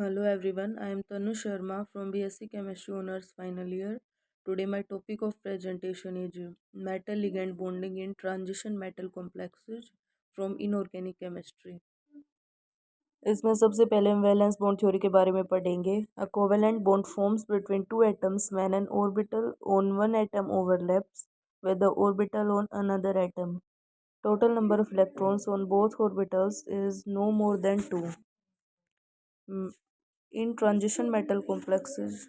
Hello everyone, I am Tanu Sharma from BSc Chemistry Honors Final Year. Today my topic of presentation is metal ligand bonding in transition metal complexes from inorganic chemistry. इसमें सबसे पहले हम valence bond theory के बारे में पढ़ेंगे. अ covalent bond forms between two atoms when an orbital on one atom overlaps with the orbital on another atom. Total number of electrons on both orbitals is no more than 2. In transition metal complexes,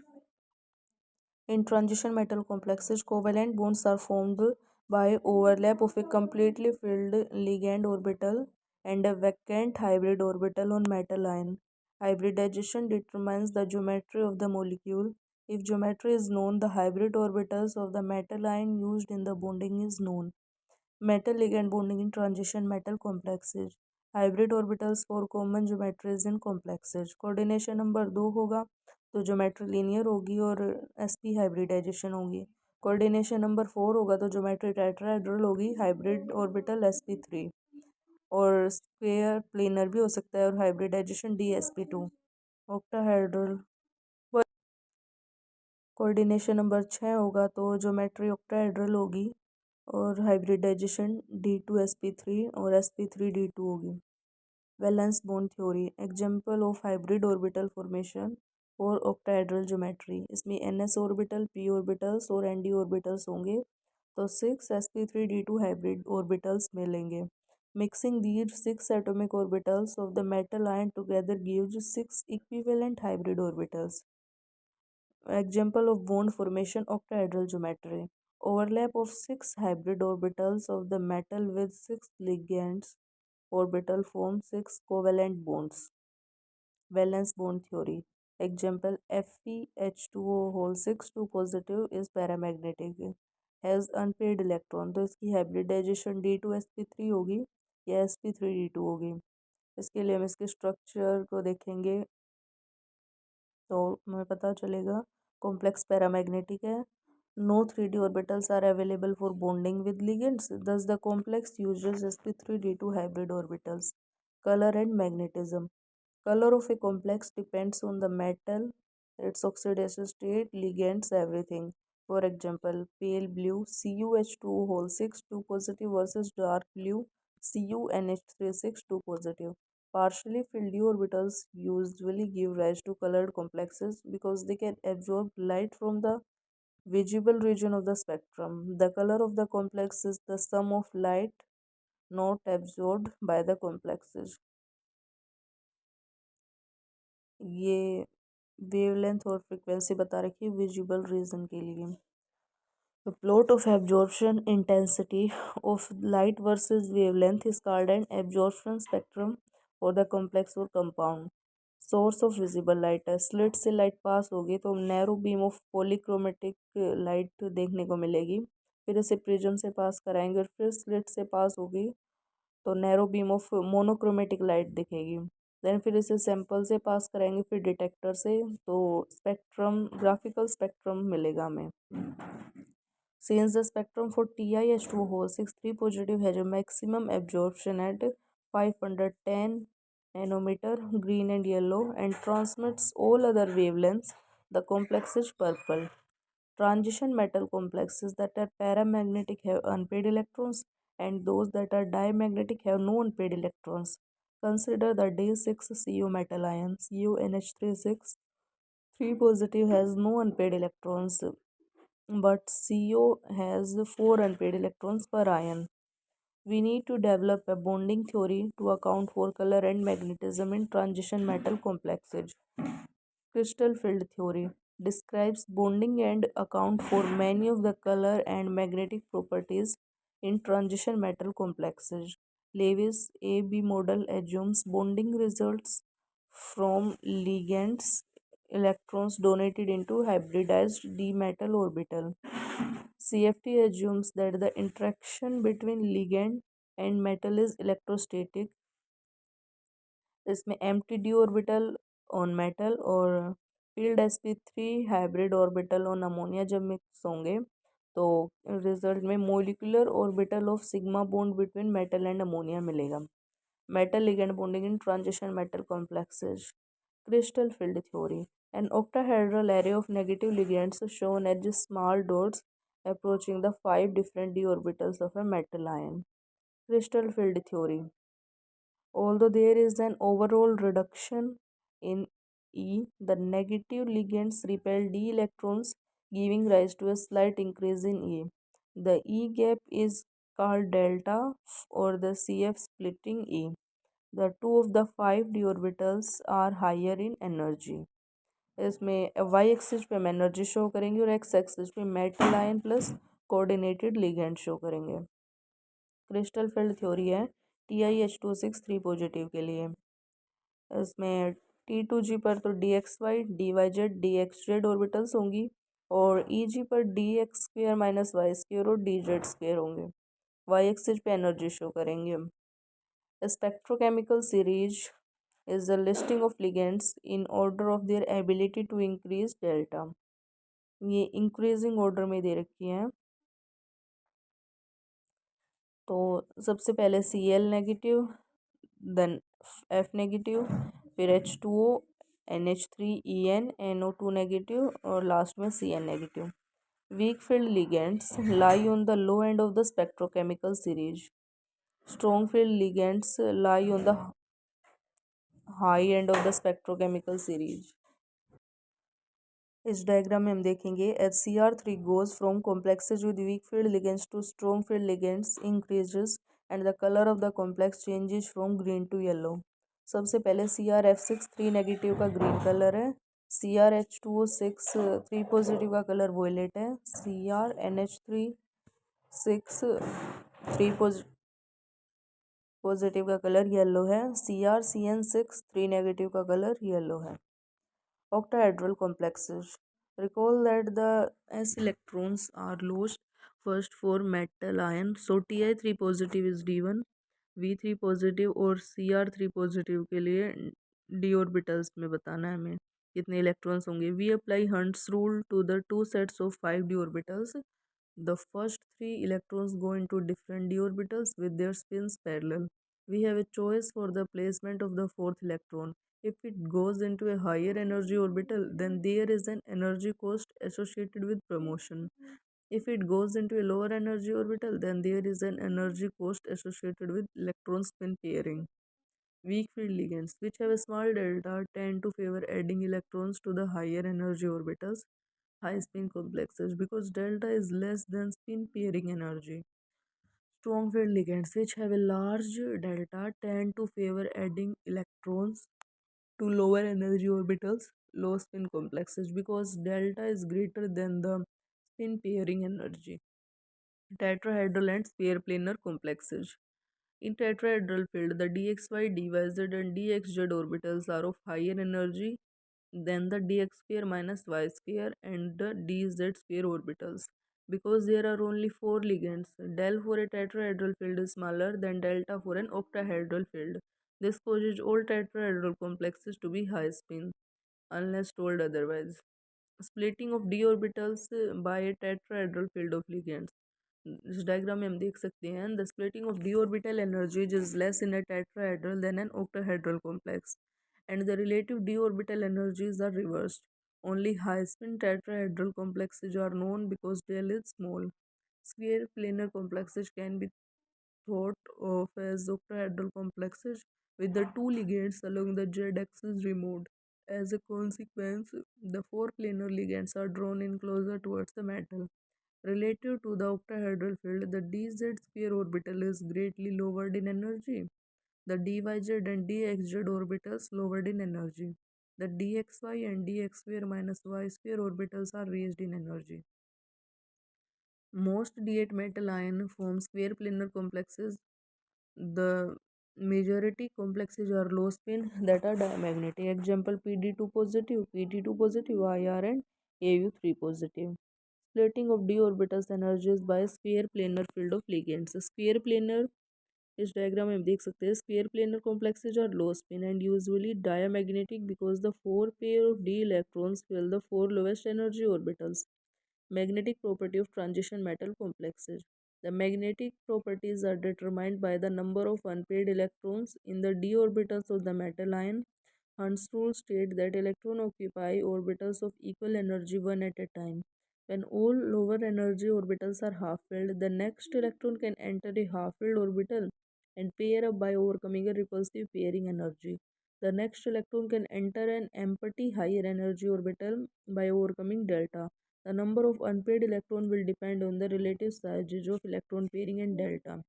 covalent bonds are formed by overlap of a completely filled ligand orbital and a vacant hybrid orbital on metal ion. Hybridization determines the geometry of the molecule. If geometry is known, the hybrid orbitals of the metal ion used in the bonding is known. Metal ligand bonding in transition metal complexes. Hybrid orbitals for common geometries in complexes. Coordination number 2 होगा तो geometry linear होगी और sp hybridisation होगी. Coordination number 4 होगा तो geometry tetrahedral होगी, hybrid orbital sp3 और square planar भी हो सकता है और hybridisation dsp2 octahedral. Coordination number 6 होगा तो ज्योमेट्री ऑक्टाहेड्रल होगी और हाइब्रिडाइजेशन d2sp3 और sp3d2 होगी. Valence bond theory. Example of hybrid orbital formation और ऑक्टाहेड्रल ज्योमेट्री. इसमें ns ऑर्बिटल, p ऑर्बिटल्स और nd ऑर्बिटल्स होंगे तो 6 sp3d2 हाइब्रिड ऑर्बिटल्स मिलेंगे. Mixing these 6 atomic orbitals of the metal ion together gives 6 equivalent hybrid orbitals. Example of bond formation, octahedral geometry. Overlap of 6 hybrid orbitals of the metal with 6 ligands orbital form 6 covalent bonds. Valence bond theory. Example, FeH2O whole 6 2 positive is paramagnetic, has unpaired electron. तो इसकी hybridisation d2sp3 होगी या sp3d2 होगी. इसके लिए हम इसके structure को देखेंगे तो हमें पता चलेगा. कॉम्प्लेक्स पैरामैग्नेटिक है. No 3d orbitals are available for bonding with ligands. Thus, the complex uses sp3d2 hybrid orbitals. Color and magnetism. Color of a complex depends on the metal, its oxidation state, ligands, everything. For example, pale blue CuH2 whole 6 2 positive versus dark blue CuNH3 6 2 positive. Partially filled d orbitals usually give rise to colored complexes because they can absorb light from the visible region of the spectrum. The color of the complex is the sum of light not absorbed by the complexes. ये wavelength और frequency बता रखी है visible region के लिए. The plot of absorption intensity of light versus wavelength is called an absorption spectrum for the complex or compound. Source of visible light है. Slit से light pass होगी तो narrow beam of polychromatic light देखने को मिलेगी. फिर इसे prism से पास कराएंगे और फिर स्लिट से पास होगी तो narrow beam of monochromatic light दिखेगी. देन फिर इसे सैंपल से पास कराएंगे फिर डिटेक्टर से तो स्पेक्ट्रम ग्राफिकल स्पेक्ट्रम मिलेगा हमें. Since the spectrum for TiH2 whole 6 3 positive has a maximum absorption at 510 nanometer green and yellow and transmits all other wavelengths, the complex is purple. Transition metal complexes that are paramagnetic have unpaired electrons and those that are diamagnetic have no unpaired electrons. Consider the D6 Cu metal ion CuNH36 3 positive has no unpaired electrons but CO has 4 unpaired electrons per ion. We need to develop a bonding theory to account for color and magnetism in transition metal complexes. Crystal field theory describes bonding and account for many of the color and magnetic properties in transition metal complexes. Lewis AB model assumes bonding results from ligands electrons donated into hybridized d metal orbital. CFT assumes that the interaction between ligand and metal is electrostatic. इसमें empty d orbital on metal और filled sp3 hybrid orbital on ammonia जब mix होंगे तो result में molecular orbital of sigma bond between metal and ammonia मिलेगा. Metal ligand bonding in transition metal complexes. Crystal field theory. An octahedral array of negative ligands shown as small dots approaching the five different d orbitals of a metal ion. Crystal field theory. Although there is an overall reduction in E, the negative ligands repel d electrons, giving rise to a slight increase in E. The E gap is called delta or the CF splitting E. The two of the five d orbitals are higher in energy. इसमें Y axis पे हम energy show करेंगे और x axis पे metal ion plus coordinated ligand show करेंगे। Crystal field theory है TiH263 positive के लिए। इसमें T2G पर तो dxy dyz dxz ऑर्बिटल्स होंगी और Eg पर dx² माइनस y² और dz² होंगे। वाई एक्सिस पे एनर्जी शो करेंगे। Spectrochemical series is the listing of ligands in order of their ability to increase delta। ये इंक्रीजिंग ऑर्डर में दे रखी हैं। तो सबसे पहले Cl negative, then F negative, फिर H2O, NH3 NO2 नेगेटिव और लास्ट में Cn negative. Weak field ligands lie on the low end of the spectrochemical series। strong field ligands lie on the high end of the spectrochemical series। इस diagram में हम देखेंगे HCr3 goes from complexes with weak field ligands to strong field ligands increases and the color of the complex changes from green to yellow। सबसे पहले CrF6 3 negative का green colour है, CrH2O6 3 positive का colour वोयलेट है, CrNH3 6 3 positive का colour yellow है, CrCN6 3 negative का colour yellow है। Octahedral complexes. Recall that the s electrons are lost first for metal ion, so Ti3 positive is d1, V3 positive और Cr3 positive के लिए d orbitals में बताना है हमें कितने इलेक्ट्रॉन्स होंगे। We apply Hund's rule to the two sets of 5 d orbitals। The first three electrons go into different d orbitals with their spins parallel। We have a choice for the placement of the fourth electron। If it goes into a higher energy orbital, then there is an energy cost associated with promotion। If it goes into a lower energy orbital, then there is an energy cost associated with electron spin pairing। Weak field ligands, which have a small delta, tend to favor adding electrons to the higher energy orbitals, high spin complexes, because delta is less than spin pairing energy। Strong field ligands, which have a large delta, tend to favor adding electrons to lower energy orbitals, low spin complexes, because delta is greater than the spin pairing energy। Tetrahedral and sphere planar complexes. In tetrahedral field, the dxy, dyz and dxz orbitals are of higher energy than the dx square minus y square and the dz square orbitals. Because there are only 4 ligands, del for a tetrahedral field is smaller than delta for an octahedral field। This causes all tetrahedral complexes to be high spin, unless told otherwise। Splitting of d orbitals by a tetrahedral field of ligands। इस diagram में हम देख सकते हैं the splitting of d orbital energy is less in a tetrahedral than an octahedral complex and the relative d orbital energies are reversed। Only high spin tetrahedral complexes are known because del is small। Sphere planar complexes can be thought of as octahedral complexes with the two ligands along the z-axis removed। As a consequence, the four planar ligands are drawn in closer towards the metal। Relative to the octahedral field, the dz sphere orbital is greatly lowered in energy, the dyz and dxz orbitals lowered in energy, the dxy and dx square minus y square orbitals are raised in energy। Most D8 metal ion form square planar complexes। The majority complexes are low spin that are diamagnetic। Example Pd2 positive, Pt2 positive, Ir and Au3 positive। Splitting of d orbitals energies by sphere planar field of ligands। Sphere planar, इस diagram में हम देख सकते हैं sphere planar complexes are low spin and usually diamagnetic because the four pair of d electrons fill the four lowest energy orbitals। Magnetic property of transition metal complexes। The magnetic properties are determined by the number of unpaired electrons in the d orbitals of the metal ion, Hund's rule states that electrons occupy orbitals of equal energy one at a time. When all lower energy orbitals are half-filled, the next electron can enter a half-filled orbital and pair up by overcoming a repulsive pairing energy. The next electron can enter an empty higher energy orbital by overcoming delta. The number of unpaired electrons will depend on the relative sizes of electron pairing and delta.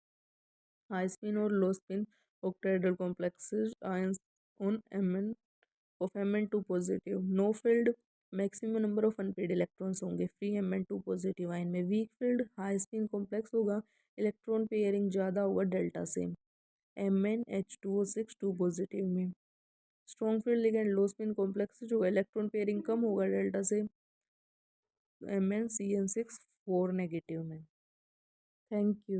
High spin or low spin octahedral complexes ions on Mn of Mn2 positive. Know field maximum number of unpaired electrons होंगे free Mn2 positive ion में. Weak field high spin complex होगा, electron pairing ज़्यादा होगा delta से. MnH2O6 2 positive में. Strong field ligand लो spin complex जो electron pairing कम होगा delta से. MnCN6 4 नेगेटिव में. Thank you.